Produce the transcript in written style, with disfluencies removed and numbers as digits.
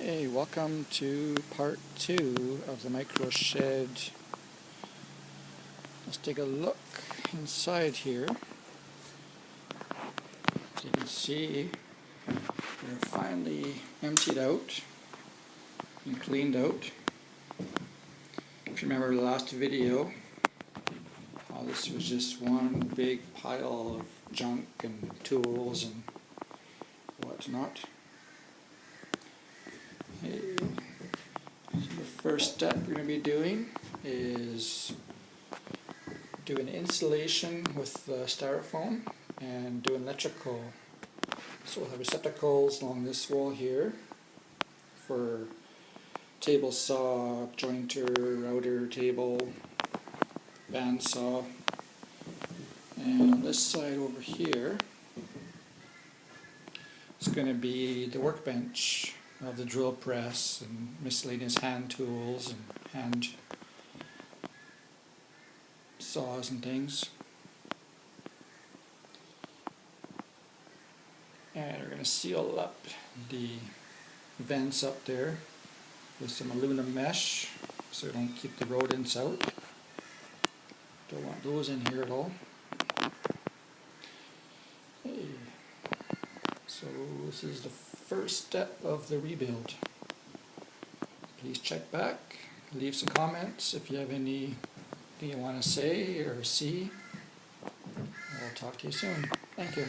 Hey, welcome to part 2 of the micro shed. Let's take a look inside here. As you can see, we're finally emptied out and cleaned out. If you remember the last video, this was just one big pile of junk and tools and whatnot. So the first step we're going to be doing is do an installation with the styrofoam and do electrical. So we'll have receptacles along this wall here for table saw, jointer, router table, bandsaw, and on this side over here it's going to be the workbench of the drill press and miscellaneous hand tools and hand saws and things. And we're going to seal up the vents up there with some aluminum mesh so we don't keep the rodents out. Don't want those in here at all. Okay. So this is the first step of the rebuild. Please check back, leave some comments if you have anything you want to say or see. I'll talk to you soon. Thank you.